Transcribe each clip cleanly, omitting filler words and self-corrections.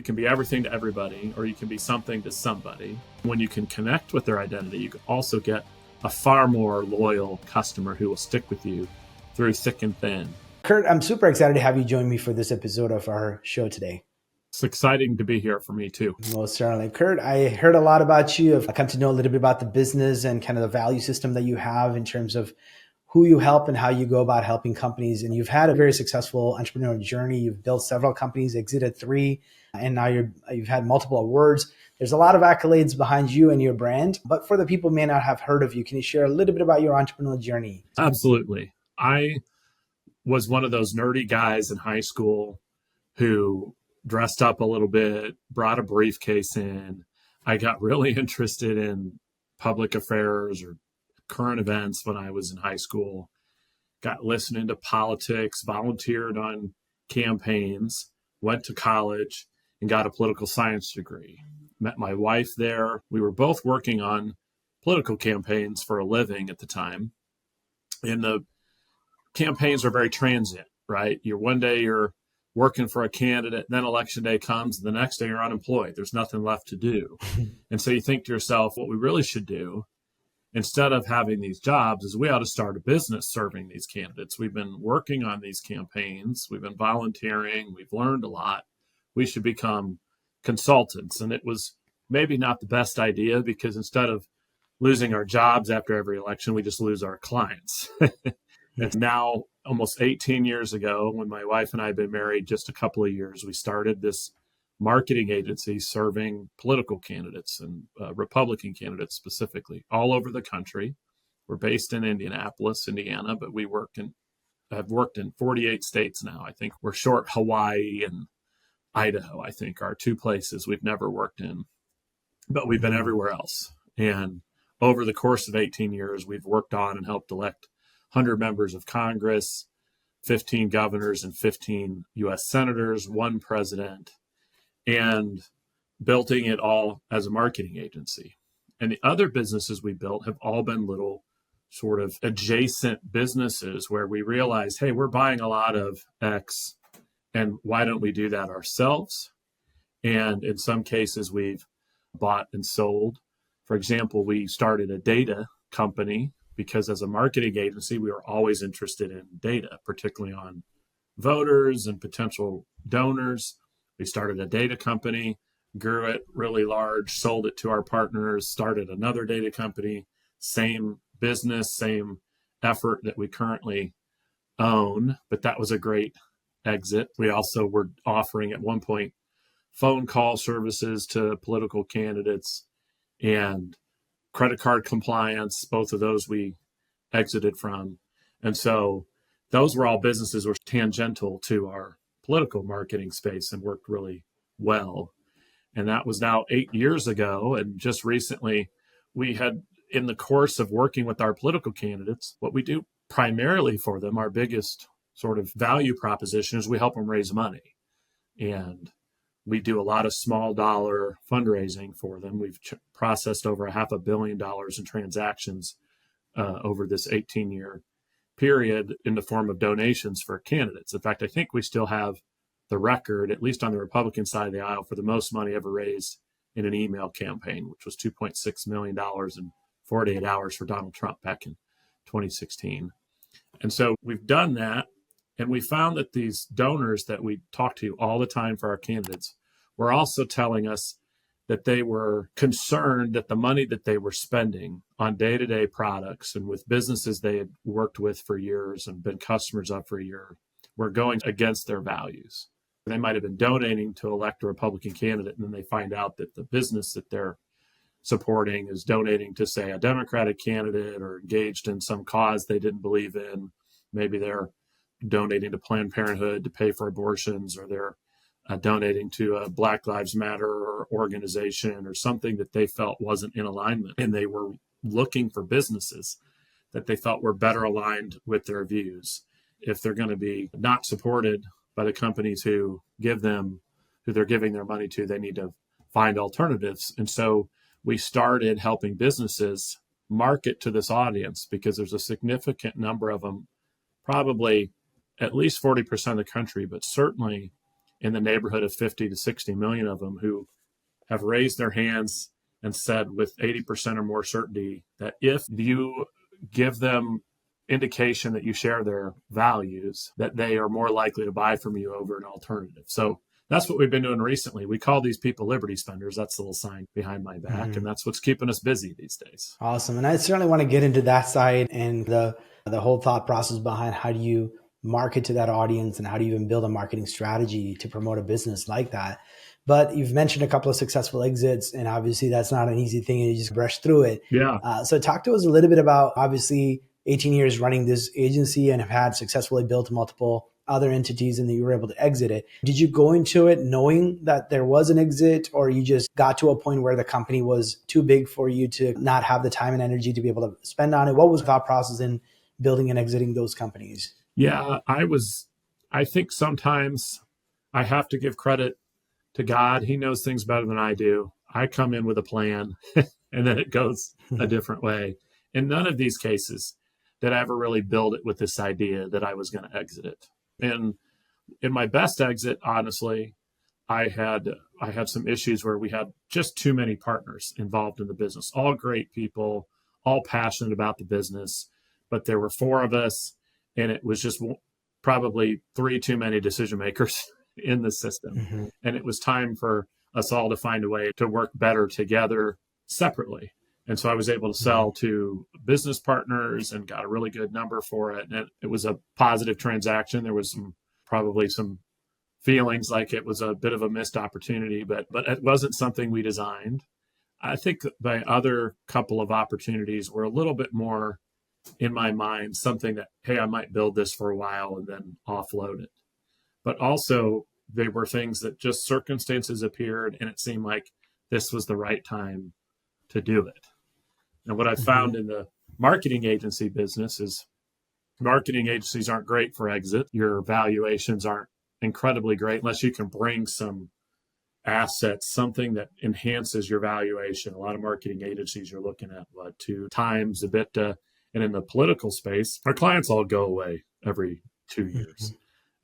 You can be everything to everybody, or you can be something to somebody. When you can connect with their identity, you can also get a far more loyal customer who will stick with you through thick and thin. Kurt, I'm super excited to have you join me for this episode of our show today. It's exciting to be here for me too. Most certainly. Kurt, I heard a lot about you. I've come to know a little bit about the business and kind of the value system that you have in terms of who you help and how you go about helping companies. And you've had a very successful entrepreneurial journey. You've built several companies, exited 3, and now you've had multiple awards. There's a lot of accolades behind you and your brand. But for the people who may not have heard of you, can you share a little bit about your entrepreneurial journey? Absolutely. I was one of those nerdy guys in high school who dressed up a little bit, brought a briefcase in. I got really interested in public affairs or current events when I was in high school, got listening to politics, volunteered on campaigns, went to college, and got a political science degree. Met my wife there. We were both working on political campaigns for a living at the time. And the campaigns are very transient, right? One day you're working for a candidate, then election day comes, and the next day you're unemployed. There's nothing left to do. And so you think to yourself, what we really should do, instead of having these jobs, is we ought to start a business serving these candidates. We've been working on these campaigns. We've been volunteering. We've learned a lot. We should become consultants. And it was maybe not the best idea, because instead of losing our jobs after every election, we just lose our clients. And now, almost 18 years ago, when my wife and I had been married just a couple of years, we started this marketing agency serving political candidates and Republican candidates specifically all over the country. We're based in Indianapolis, Indiana, but have worked in 48 states now. I think we're short Hawaii and Idaho, I think, are 2 places we've never worked in, but we've been everywhere else. And over the course of 18 years, we've worked on and helped elect 100 members of Congress, 15 governors and 15 U.S. senators, 1 president, and building it all as a marketing agency. And the other businesses we built have all been little sort of adjacent businesses where we realized, hey, we're buying a lot of X, and why don't we do that ourselves? And in some cases, we've bought and sold. For example, we started a data company because as a marketing agency, we were always interested in data, particularly on voters and potential donors. We started a data company, grew it really large, sold it to our partners, started another data company, same business, same effort that we currently own, but that was a great exit. We also were offering at one point phone call services to political candidates and credit card compliance. Both of those we exited from. And so those were all businesses were tangential to our political marketing space and worked really well. And that was now 8 years ago. And just recently, we had, in the course of working with our political candidates, what we do primarily for them, our biggest sort of value proposition is we help them raise money. And we do a lot of small dollar fundraising for them. We've processed over $500 million in transactions over this 18-year period in the form of donations for candidates. In fact, I think we still have the record, at least on the Republican side of the aisle, for the most money ever raised in an email campaign, which was $2.6 million in 48 hours for Donald Trump back in 2016. And so we've done that. And we found that these donors that we talk to all the time for our candidates were also telling us that they were concerned that the money that they were spending on day-to-day products and with businesses they had worked with for years and been customers of for a year were going against their values. They might have been donating to elect a Republican candidate, and then they find out that the business that they're supporting is donating to, say, a Democratic candidate or engaged in some cause they didn't believe in. Maybe they're donating to Planned Parenthood to pay for abortions, or they're donating to a Black Lives Matter or organization or something that they felt wasn't in alignment. And they were looking for businesses that they thought were better aligned with their views. If they're going to be not supported by the companies who they're giving their money to, they need to find alternatives. And so we started helping businesses market to this audience, because there's a significant number of them, probably at least 40% of the country, but certainly in the neighborhood of 50 to 60 million of them who have raised their hands and said with 80% or more certainty that if you give them indication that you share their values, that they are more likely to buy from you over an alternative. So that's what we've been doing recently. We call these people Liberty spenders. That's the little sign behind my back. And that's what's keeping us busy these days. Awesome. And I certainly want to get into that side and the whole thought process behind how do you market to that audience and how do you even build a marketing strategy to promote a business like that. But you've mentioned a couple of successful exits, and obviously that's not an easy thing. You just brush through it. Yeah. So talk to us a little bit about, obviously, 18 years running this agency and have had successfully built multiple other entities and that you were able to exit it. Did you go into it knowing that there was an exit, or you just got to a point where the company was too big for you to not have the time and energy to be able to spend on it? What was the thought process in building and exiting those companies? Yeah, I think sometimes I have to give credit to God. He knows things better than I do. I come in with a plan and then it goes a different way. In none of these cases did I ever really build it with this idea that I was going to exit it. And in my best exit, honestly, I had some issues where we had just too many partners involved in the business, all great people, all passionate about the business, but there were 4 of us, and it was just probably 3 too many decision makers in the system. And it was time for us all to find a way to work better together separately. And so I was able to sell to business partners and got a really good number for it. And it was a positive transaction. There was probably some feelings like it was a bit of a missed opportunity, but it wasn't something we designed. I think the other couple of opportunities were a little bit more in my mind, something that, hey, I might build this for a while and then offload it. But also they were things that just circumstances appeared and it seemed like this was the right time to do it. And what I found in the marketing agency business is marketing agencies aren't great for exit. Your valuations aren't incredibly great unless you can bring some assets, something that enhances your valuation. A lot of marketing agencies you're looking at 2 times EBITDA. And in the political space, our clients all go away every 2 years.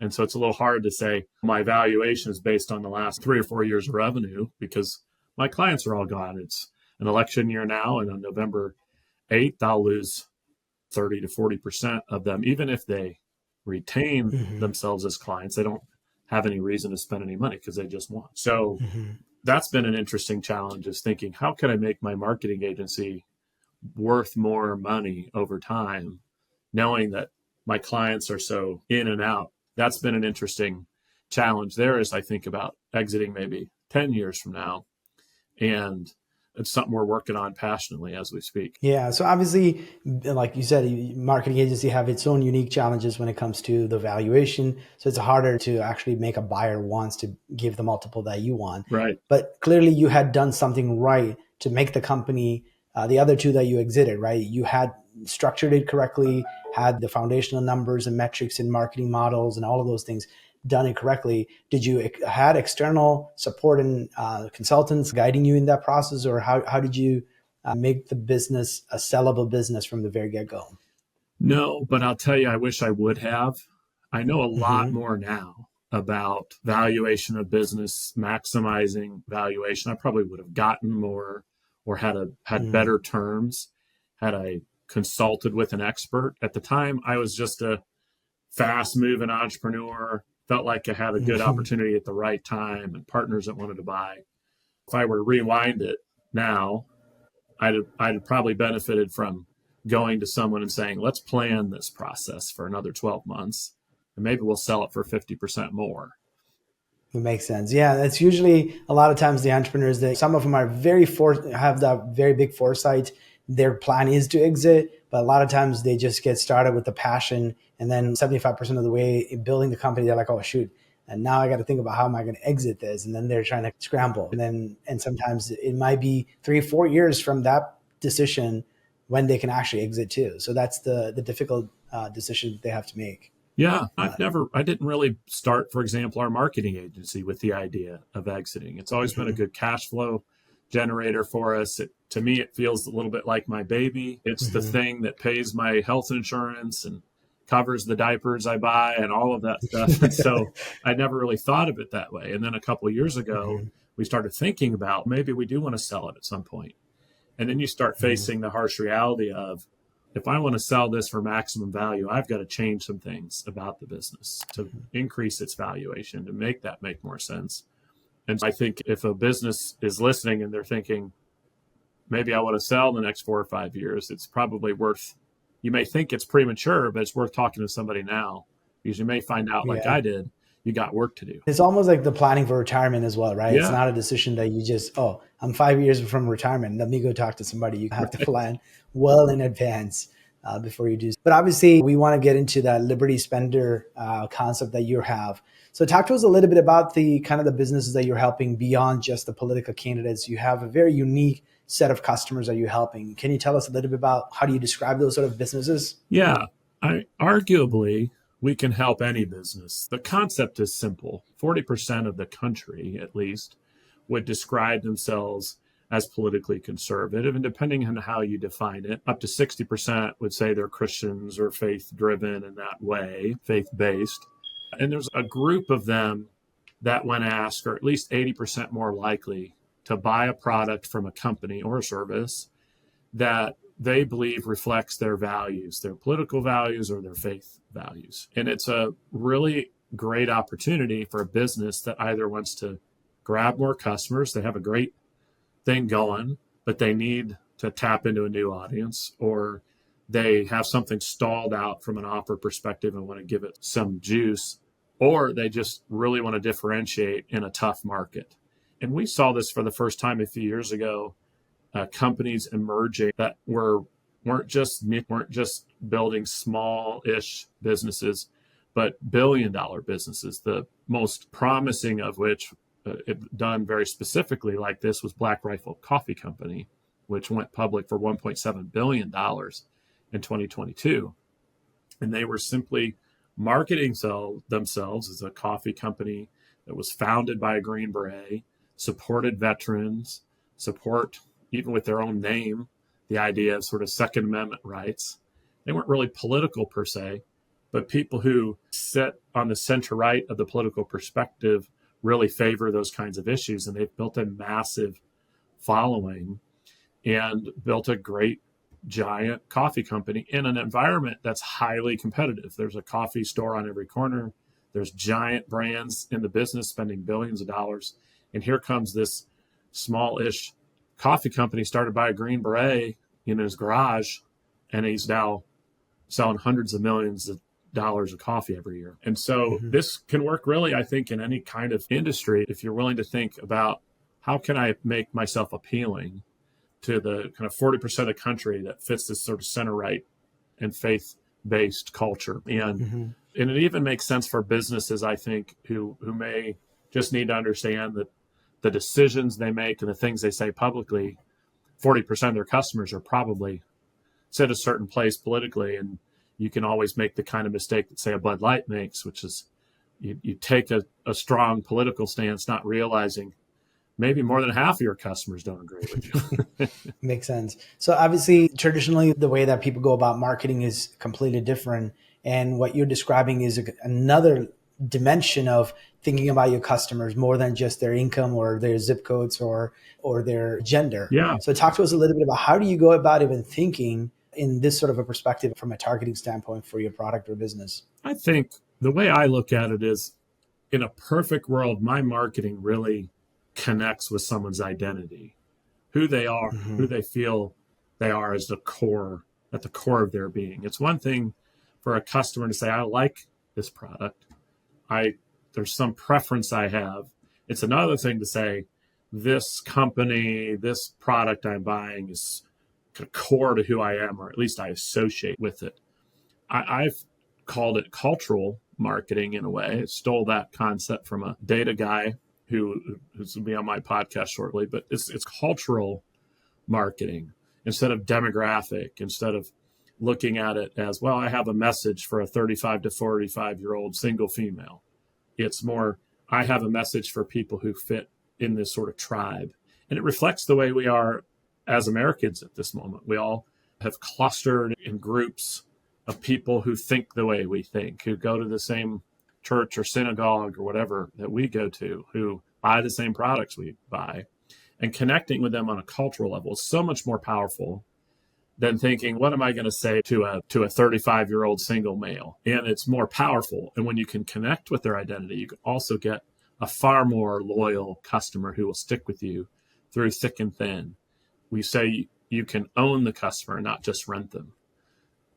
And so it's a little hard to say my valuation is based on the last 3 or 4 years of revenue because my clients are all gone. It's an election year now, and on November 8th, I'll lose 30 to 40% of them. Even if they retain themselves as clients, they don't have any reason to spend any money because they just want. So that's been an interesting challenge, is thinking, how can I make my marketing agency worth more money over time, knowing that my clients are so in and out? That's been an interesting challenge there as I think about exiting maybe 10 years from now. And it's something we're working on passionately as we speak. Yeah. So obviously, like you said, marketing agency have its own unique challenges when it comes to the valuation. So it's harder to actually make a buyer wants to give the multiple that you want. Right. But clearly you had done something right to make the company, the other 2 that you exited, right? You had structured it correctly, had the foundational numbers and metrics and marketing models and all of those things done it correctly. Did you had external support and consultants guiding you in that process, or how did you make the business a sellable business from the very get-go? No, but I'll tell you, I wish I would have. I know a lot more now about valuation of business, maximizing valuation. I probably would have gotten more or had better terms had I consulted with an expert. At the time, I was just a fast-moving entrepreneur. Felt like I had a good opportunity at the right time and partners that wanted to buy. If I were to rewind it now, I'd probably benefited from going to someone and saying, let's plan this process for another 12 months and maybe we'll sell it for 50% more. It makes sense. Yeah, that's usually a lot of times the entrepreneurs that some of them are have that very big foresight. Their plan is to exit, but a lot of times they just get started with the passion, and then 75% of the way in building the company, they're like, oh shoot, and now I got to think about how am I going to exit this, and then they're trying to scramble, and sometimes it might be 3-4 years from that decision when they can actually exit too. So that's the difficult decision that they have to make. Yeah, I didn't really start, for example, our marketing agency with the idea of exiting. It's always been a good cash flow generator for us. To me, it feels a little bit like my baby. It's the thing that pays my health insurance and covers the diapers I buy and all of that stuff. And so I never really thought of it that way. And then a couple of years ago, Mhm. we started thinking about maybe we do want to sell it at some point. And then you start Mhm. facing the harsh reality of, if I want to sell this for maximum value, I've got to change some things about the business to increase its valuation, to make that make more sense. And I think if a business is listening and they're thinking, maybe I want to sell in the next 4 or 5 years, it's probably worth, you may think it's premature, but it's worth talking to somebody now, because you may find out, like Yeah. I did, you got work to do. It's almost like the planning for retirement as well, right? It's Yeah. not a decision that you just, oh, I'm 5 years from retirement. Let me go talk to somebody. You have to Right. plan well in advance before you do. But obviously, we want to get into that Liberty Spender concept that you have. So talk to us a little bit about the kind of the businesses that you're helping beyond just the political candidates. You have a very unique set of customers that you're helping. Can you tell us a little bit about how do you describe those sort of businesses? Yeah. Arguably, we can help any business. The concept is simple. 40% of the country, at least, would describe themselves as politically conservative. And depending on how you define it, up to 60% would say they're Christians or faith driven in that way, faith based. And there's a group of them that, when asked, are at least 80% more likely to buy a product from a company or a service that they believe reflects their values, their political values or their faith values. And it's a really great opportunity for a business that either wants to grab more customers, they have a great thing going, but they need to tap into a new audience, or they have something stalled out from an offer perspective and want to give it some juice, or they just really want to differentiate in a tough market. And we saw this for the first time a few years ago, companies emerging that weren't just building small-ish businesses, but billion-dollar businesses. The most promising of which, done very specifically like this, was Black Rifle Coffee Company, which went public for $1.7 billion in 2022. And they were simply marketing themselves as a coffee company that was founded by a Green Beret, supported veterans, support, even with their own name, the idea of sort of Second Amendment rights. They weren't really political per se, but people who sit on the center right of the political perspective really favor those kinds of issues. And they've built a massive following and built a great giant coffee company in an environment that's highly competitive. There's a coffee store on every corner. There's giant brands in the business spending billions of dollars. And here comes this small-ish coffee company started by a Green Beret in his garage, and he's now selling hundreds of millions of dollars of coffee every year. And so Mhm. this can work really, I think, in any kind of industry if you're willing to think about, how can I make myself appealing to the kind of 40% of the country that fits this sort of center right and faith based culture. Mhm. And it even makes sense for businesses, I think, who may just need to understand that the decisions they make and the things they say publicly, 40% of their customers are probably set a certain place politically. And you can always make the kind of mistake that, say, a Bud Light makes, which is you take a strong political stance, not realizing maybe more than half of your customers don't agree with you. Makes sense. So obviously, traditionally, the way that people go about marketing is completely different. And what you're describing is another dimension of thinking about your customers more than just their income or their zip codes or their gender. Yeah, So talk to us a little bit about how do you go about even thinking in this sort of a perspective from a targeting standpoint for your product or business? I think the way I look at it is, in a perfect world, my marketing really connects with someone's identity, who they are, who Hmm. they feel they are as at the core of their being. It's one thing for a customer to say, I like this product. There's some preference I have. It's another thing to say, this company, this product I'm buying is core to who I am, or at least I associate with it. I've called it cultural marketing in a way. It stole that concept from a data guy who's going to be on my podcast shortly, but it's cultural marketing instead of demographic, instead of looking at it as, well, I have a message for a 35 to 45-year-old single female. It's more, I have a message for people who fit in this sort of tribe. And it reflects the way we are as Americans at this moment. We all have clustered in groups of people who think the way we think, who go to the same church or synagogue or whatever that we go to, who buy the same products we buy, and connecting with them on a cultural level is so much more powerful than thinking, what am I going to say to a 35-year-old single male? And it's more powerful. And when you can connect with their identity, you can also get a far more loyal customer who will stick with you through thick and thin. We say you can own the customer, not just rent them.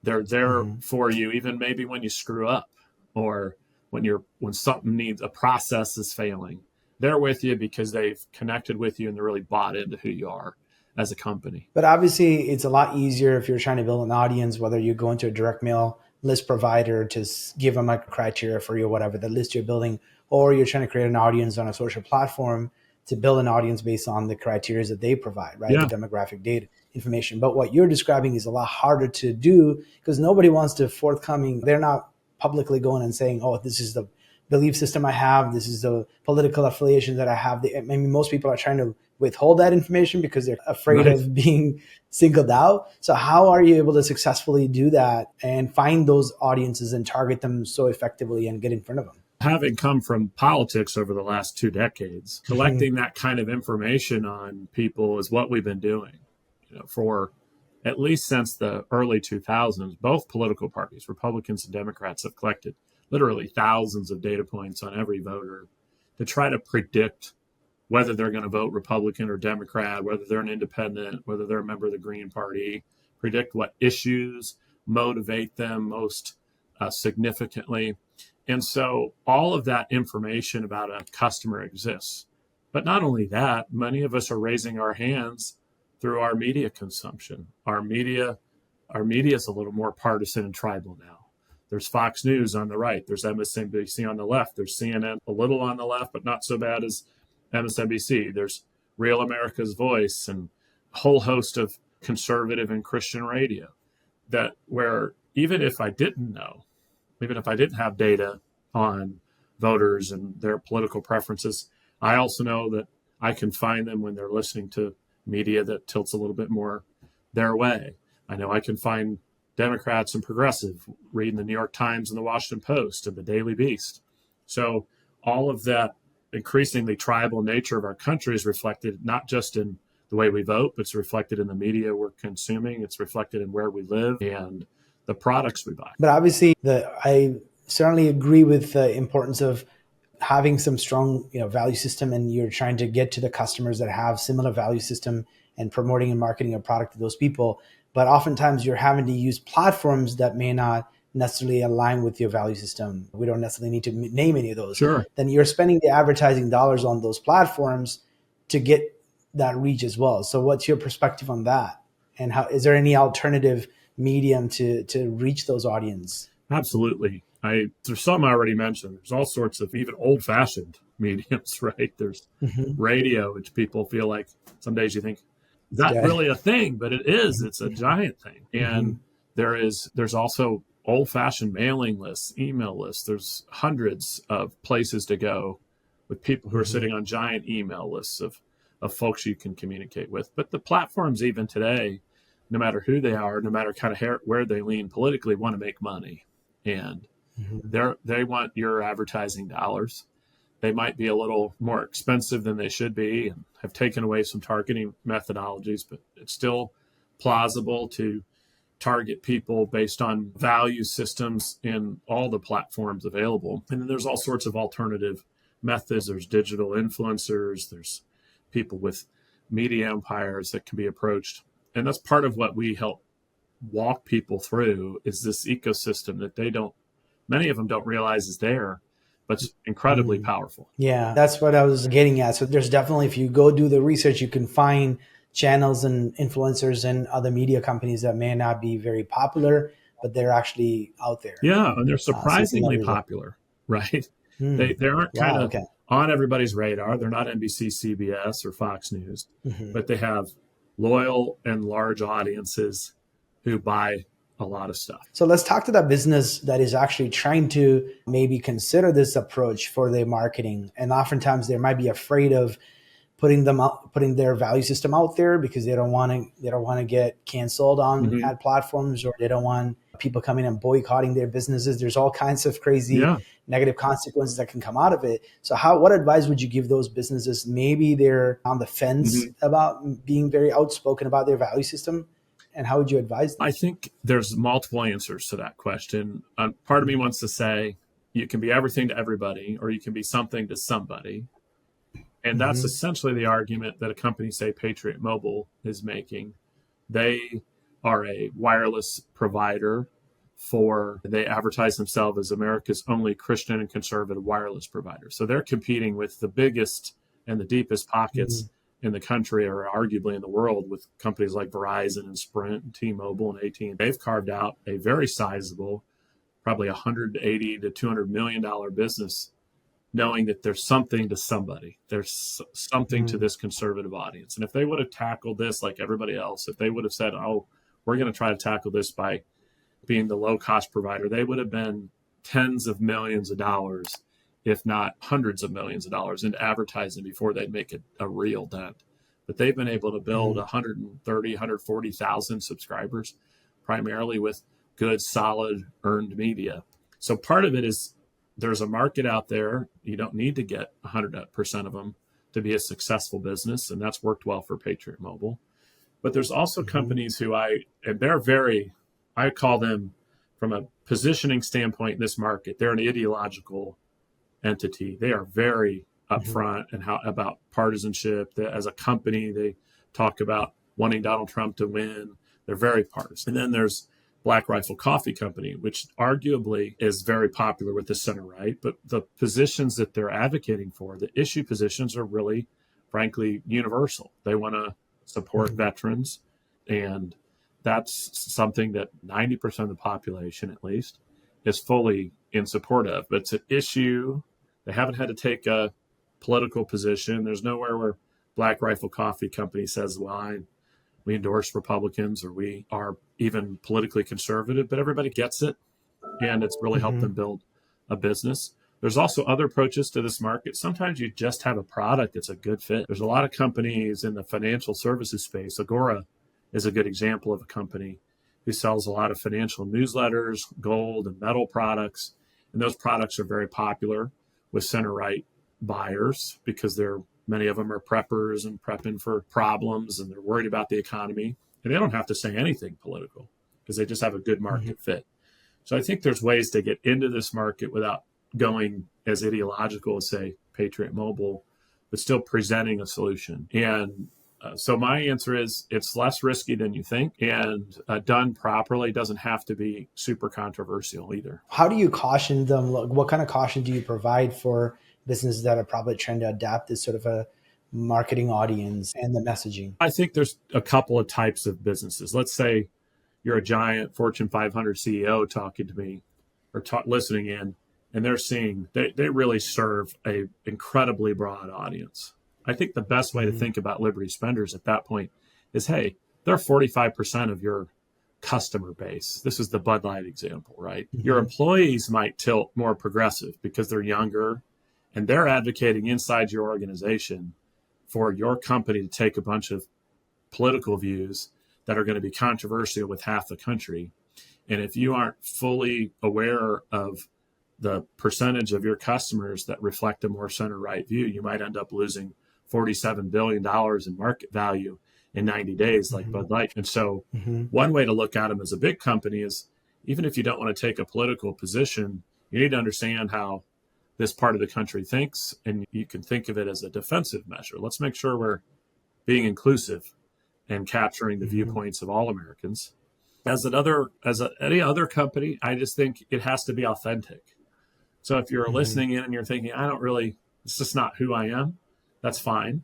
They're there for you, even maybe when you screw up, or when something needs, a process is failing. They're with you because they've connected with you and they're really bought into who you are as a company. But obviously, it's a lot easier if you're trying to build an audience, whether you go into a direct mail list provider to give them a criteria for you, whatever the list you're building, or you're trying to create an audience on a social platform to build an audience based on the criteria that they provide, right? Yeah. The demographic data information. But what you're describing is a lot harder to do because nobody wants to forthcoming. They're not publicly going and saying, oh, this is the belief system I have. This is the political affiliation that I have. I mean, most people are trying to withhold that information because they're afraid of being singled out. So how are you able to successfully do that and find those audiences and target them so effectively and get in front of them? Having come from politics over the last 2 decades, collecting that kind of information on people is what we've been doing, for at least since the early 2000s. Both political parties, Republicans and Democrats, have collected literally thousands of data points on every voter to try to predict whether they're going to vote Republican or Democrat, whether they're an independent, whether they're a member of the Green Party, predict what issues motivate them most significantly. And so all of that information about a customer exists. But not only that, many of us are raising our hands through our media consumption. Our media is a little more partisan and tribal now. There's Fox News on the right. There's MSNBC on the left. There's CNN a little on the left, but not so bad as MSNBC. There's Real America's Voice and a whole host of conservative and Christian radio that where even if I didn't have data on voters and their political preferences, I also know that I can find them when they're listening to media that tilts a little bit more their way. I know I can find Democrats and progressive reading the New York Times and the Washington Post and the Daily Beast. So all of that increasingly tribal nature of our country is reflected not just in the way we vote, but it's reflected in the media we're consuming. It's reflected in where we live and the products we buy. But obviously, I certainly agree with the importance of having some strong, value system, and you're trying to get to the customers that have similar value system and promoting and marketing a product to those people. But oftentimes you're having to use platforms that may not necessarily align with your value system. We don't necessarily need to name any of those. Sure. Then you're spending the advertising dollars on those platforms to get that reach as well. So what's your perspective on that? And how is there any alternative medium to reach those audience? Absolutely. There's some I already mentioned. There's all sorts of even old-fashioned mediums, right? There's radio, which people feel like some days you think, is that really a thing? But it is. It's a giant thing. And there's also old-fashioned mailing lists, email lists. There's hundreds of places to go with people who are sitting on giant email lists of folks you can communicate with. But the platforms even today, no matter who they are, no matter kind of where they lean politically, want to make money. And they want your advertising dollars. They might be a little more expensive than they should be and have taken away some targeting methodologies, but it's still plausible to target people based on value systems in all the platforms available. And then there's all sorts of alternative methods. There's digital influencers. There's people with media empires that can be approached. And that's part of what we help walk people through is this ecosystem that many of them don't realize is there, but it's incredibly powerful. Yeah, that's what I was getting at. So there's definitely, if you go do the research, you can find channels and influencers and other media companies that may not be very popular, but they're actually out there. Yeah, and they're surprisingly popular, right? They aren't kind of on everybody's radar. They're not NBC, CBS, or Fox News, but they have loyal and large audiences who buy a lot of stuff. So let's talk to that business that is actually trying to maybe consider this approach for their marketing. And oftentimes they might be afraid of putting their value system out there because they don't want to get canceled on Hmm. ad platforms, or they don't want people coming and boycotting their businesses. There's all kinds of crazy Yeah. negative consequences that can come out of it. So what advice would you give those businesses? Maybe they're on the fence Hmm. about being very outspoken about their value system, and how would you advise them? I think there's multiple answers to that question. Part of me wants to say you can be everything to everybody, or you can be something to somebody. And that's Mm-hmm. essentially the argument that a company, say Patriot Mobile, is making. They are a wireless provider they advertise themselves as America's only Christian and conservative wireless provider. So they're competing with the biggest and the deepest Mm-hmm. pockets in the country, or arguably in the world, with companies like Verizon and Sprint and T-Mobile and AT&T. They've carved out a very sizable, probably 180 to $200 million business, knowing that there's something to somebody. There's something to this conservative audience. And if they would have tackled this like everybody else, if they would have said, oh, we're going to try to tackle this by being the low cost provider, they would have been tens of millions of dollars, if not hundreds of millions of dollars, into advertising before they'd make a real dent. But they've been able to build Mm-hmm. 130, 140,000 subscribers, primarily with good, solid, earned media. So part of it is there's a market out there. You don't need to get 100% of them to be a successful business, and that's worked well for Patriot Mobile. But there's also Mm-hmm. companies and they're I call them, from a positioning standpoint in this market, they're an ideological entity. They are very Mm-hmm. upfront and about partisanship. As a company, they talk about wanting Donald Trump to win. They're very partisan. And then there's Black Rifle Coffee Company, which arguably is very popular with the center right, but the positions that they're advocating for, the issue positions, are really, frankly, universal. They want to support Mm-hmm. veterans, and that's something that 90% of the population, at least, is fully in support of. But it's an issue. They haven't had to take a political position. There's nowhere where Black Rifle Coffee Company says, well, we endorse Republicans, or we are even politically conservative, but everybody gets it. And it's really helped them Mm-hmm. build a business. There's also other approaches to this market. Sometimes you just have a product that's a good fit. There's a lot of companies in the financial services space. Agora is a good example of a company who sells a lot of financial newsletters, gold and metal products. And those products are very popular with center right buyers because many of them are preppers and prepping for problems, and they're worried about the economy. And they don't have to say anything political because they just have a good Mm-hmm. market fit. So I think there's ways to get into this market without going as ideological as, say, Patriot Mobile, but still presenting a solution. And so my answer is it's less risky than you think, and done properly doesn't have to be super controversial either. How do you caution them? What kind of caution do you provide for businesses that are probably trying to adapt this sort of a marketing audience and the messaging? I think there's a couple of types of businesses. Let's say you're a giant Fortune 500 CEO talking to me, or listening in, and they're seeing they really serve a incredibly broad audience. I think the best way to Mm-hmm. think about Liberty Spenders at that point is, hey, they're 45% of your customer base. This is the Bud Light example, right? Your Mm-hmm. employees might tilt more progressive because they're younger, and they're advocating inside your organization for your company to take a bunch of political views that are going to be controversial with half the country. And if you aren't fully aware of the percentage of your customers that reflect a more center right view, you might end up losing $47 billion in market value in 90 days, like Mm-hmm. Bud Light. And so, Mm-hmm. one way to look at them as a big company is, even if you don't want to take a political position, you need to understand how this part of the country thinks, and you can think of it as a defensive measure. Let's make sure we're being inclusive and capturing the Mm-hmm. viewpoints of all Americans. Any other company, I just think it has to be authentic. So if you're Mm-hmm. listening in and you're thinking, it's just not who I am, that's fine.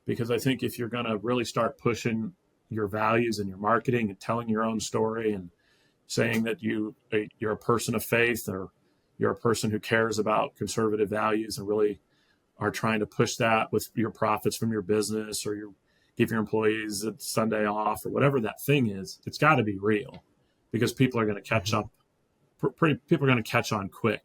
Because I think if you're going to really start pushing your values and your marketing and telling your own story and saying that you're a person of faith, or you're a person who cares about conservative values and really are trying to push that with your profits from your business, or you give your employees a Sunday off, or whatever that thing is, it's got to be real, because people are going to catch Mm-hmm. up. People are going to catch on quick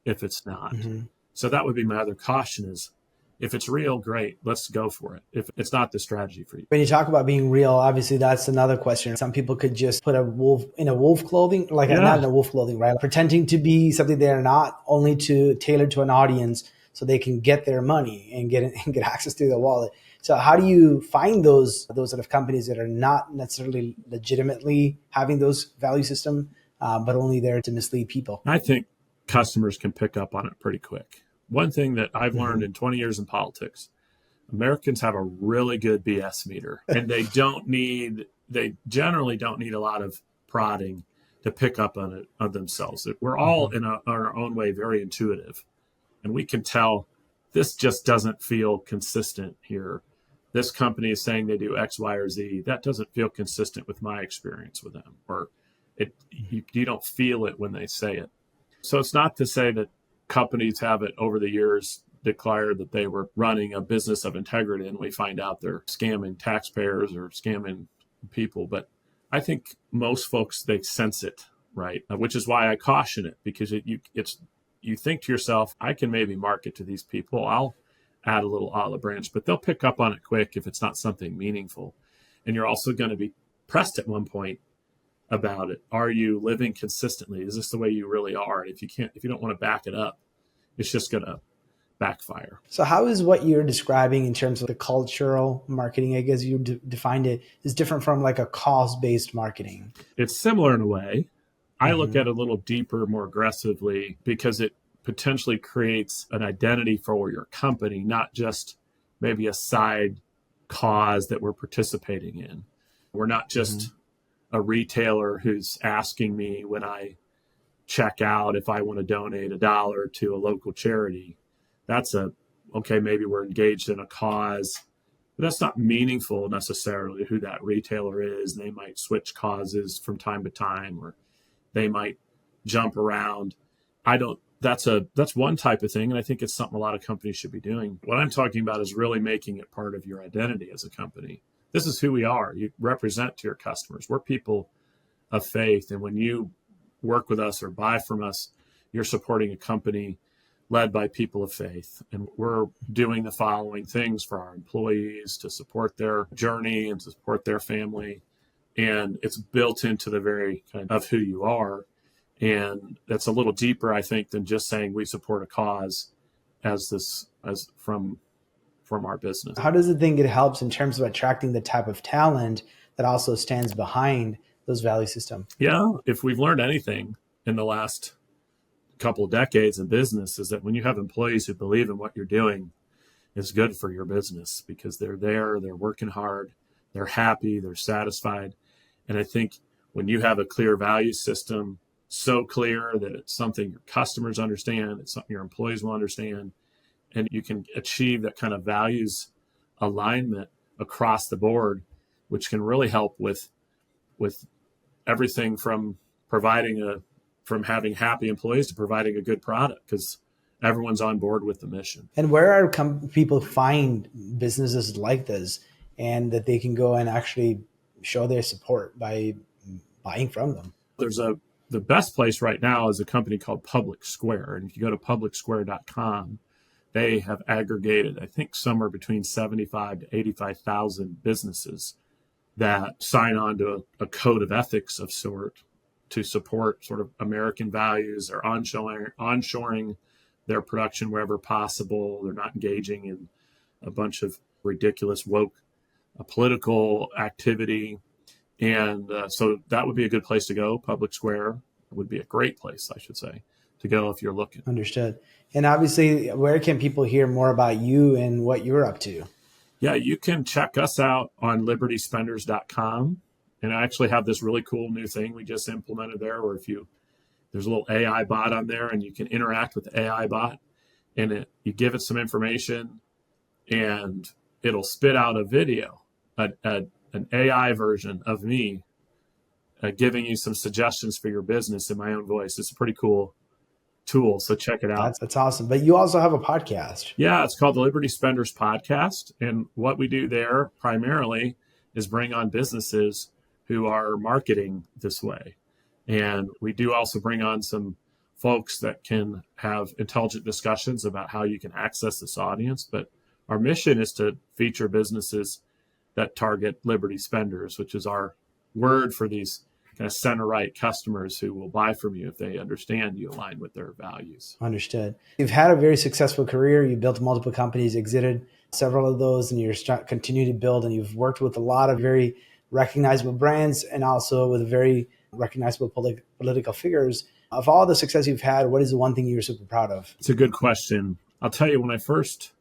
if it's not. Mm-hmm. So that would be my other caution is, If it's real, great. Let's go for it. If it's not the strategy for you. When you talk about being real, obviously that's another question. Some people could just put a wolf in a wolf clothing, like Yeah. not in a wolf clothing, right? Pretending to be something they're not, only to tailor to an audience so they can get their money and get access to the wallet. So how do you find those sort of companies that are not necessarily legitimately having those value system, but only there to mislead people? I think customers can pick up on it pretty quick. One thing that I've learned in 20 years in politics, Americans have a really good BS meter, and they generally don't need a lot of prodding to pick up on it on themselves. We're all in our own way very intuitive, and we can tell this just doesn't feel consistent here. This company is saying they do X, Y, or Z. That doesn't feel consistent with my experience with them, or you don't feel it when they say it. So it's not to say that companies have it over the years declared that they were running a business of integrity and we find out they're scamming taxpayers or scamming people. But I think most folks, they sense it, right? Which is why I caution it, because you think to yourself, I can maybe market to these people. I'll add a little olive branch, but they'll pick up on it quick if it's not something meaningful. And you're also going to be pressed at one point about it. Are you living consistently? Is this the way you really are? And if you don't want to back it up, it's just going to backfire. So how is what you're describing in terms of the cultural marketing, I guess you defined it, is different from like a cause-based marketing? It's similar in a way. I look at it a little deeper, more aggressively, because it potentially creates an identity for your company, not just maybe a side cause that we're participating in. We're not just a retailer who's asking me when I check out if I want to donate $1 to a local charity. That's okay, maybe we're engaged in a cause, but that's not meaningful necessarily who that retailer is. They might switch causes from time to time, or they might jump around. That's one type of thing. And I think it's something a lot of companies should be doing. What I'm talking about is really making it part of your identity as a company. This is who we are. You represent to your customers. We're people of faith. And when you work with us or buy from us, you're supporting a company led by people of faith. And we're doing the following things for our employees to support their journey and to support their family. And it's built into the very kind of who you are. And that's a little deeper, I think, than just saying we support a cause as from our business. How does it think it helps in terms of attracting the type of talent that also stands behind those value systems? Yeah, if we've learned anything in the last couple of decades in business, is that when you have employees who believe in what you're doing, it's good for your business, because they're there, they're working hard, they're happy, they're satisfied. And I think when you have a clear value system, so clear that it's something your customers understand, it's something your employees will understand, and you can achieve that kind of values alignment across the board, which can really help with everything from having happy employees to providing a good product, because everyone's on board with the mission. And where are people find businesses like this, and that they can go and actually show their support by buying from them? The best place right now is a company called Public Square. And if you go to publicsquare.com, they have aggregated, I think, somewhere between 75 to 85,000 businesses that sign on to a code of ethics of sort to support sort of American values. They're onshoring their production wherever possible. They're not engaging in a bunch of ridiculous woke political activity. And so that would be a good place to go. Public Square would be a great place, I should say, to go if you're looking. Understood. And obviously, where can people hear more about you and what you're up to? Yeah, you can check us out on libertyspenders.com. And I actually have this really cool new thing we just implemented there, where there's a little AI bot on there, and you can interact with the AI bot, and you give it some information, and it'll spit out a video, an AI version of me giving you some suggestions for your business in my own voice. It's a pretty cool tool, so check it out. That's awesome. But you also have a podcast. Yeah, it's called the Liberty Spenders Podcast. And what we do there primarily is bring on businesses who are marketing this way. And we do also bring on some folks that can have intelligent discussions about how you can access this audience. But Our mission is to feature businesses that target Liberty spenders, which is our word for these kind of center-right customers who will buy from you if they understand you align with their values. Understood. You've had a very successful career. You built multiple companies, exited several of those, and you're continue to build. And you've worked with a lot of very recognizable brands and also with very recognizable political figures. Of all the success you've had, what is the one thing you're super proud of? It's a good question. I'll tell you, when I first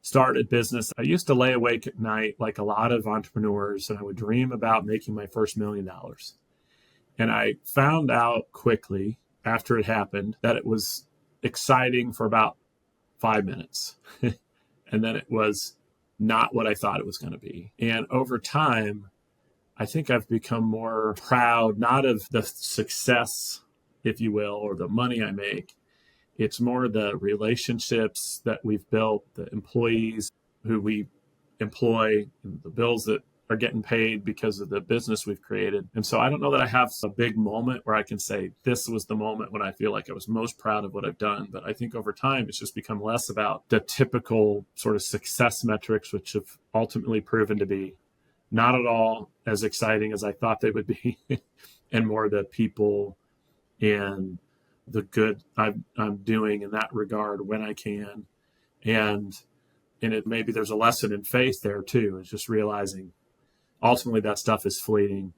started business, I used to lay awake at night like a lot of entrepreneurs, and I would dream about making my first $1 million. And I found out quickly after it happened that it was exciting for about 5 minutes. And then it was not what I thought it was going to be. And over time, I think I've become more proud, not of the success, if you will, or the money I make. It's more the relationships that we've built, the employees who we employ, the bills that are getting paid because of the business we've created. And so I don't know that I have a big moment where I can say this was the moment when I feel like I was most proud of what I've done. But I think over time, it's just become less about the typical sort of success metrics, which have ultimately proven to be not at all as exciting as I thought they would be, and more the people and the good I'm doing in that regard when I can. And it maybe there's a lesson in faith there too. It's just realizing ultimately that stuff is fleeting.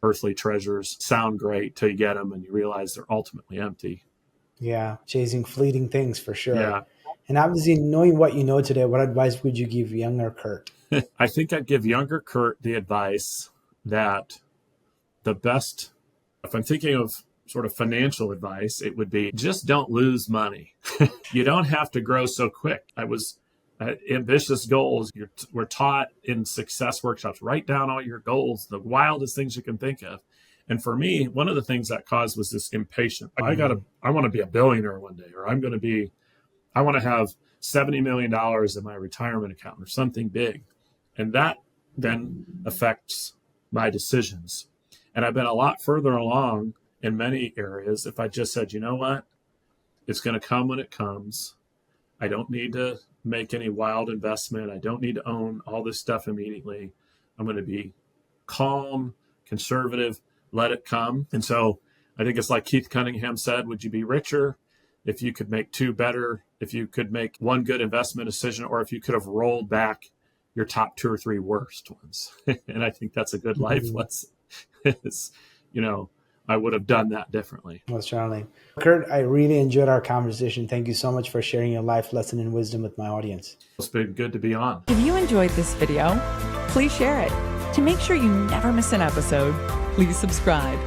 Earthly treasures sound great till you get them and you realize they're ultimately empty. Yeah, chasing fleeting things for sure. Yeah. And obviously, knowing what you know today, what advice would you give younger Kurt? I think I'd give younger Kurt the advice that the best, if I'm thinking of sort of financial advice, it would be just don't lose money. You don't have to grow so quick. Ambitious goals. We're taught in success workshops, write down all your goals, the wildest things you can think of. And for me, one of the things that caused was this impatience. I want to be a billionaire one day, or I want to have $70 million in my retirement account or something big. And that then affects my decisions. And I've been a lot further along in many areas if I just said, you know what, it's going to come when it comes. I don't need to make any wild investment. I don't need to own all this stuff immediately. I'm going to be calm, conservative, let it come. And so I think it's like Keith Cunningham said, would you be richer if you could make two better, if you could make one good investment decision, or if you could have rolled back your top 2 or 3 worst ones? And I think that's a good life lesson. I would have done that differently. Most certainly. Kurt, I really enjoyed our conversation. Thank you so much for sharing your life lesson and wisdom with my audience. It's been good to be on. If you enjoyed this video, please share it. To make sure you never miss an episode, please subscribe.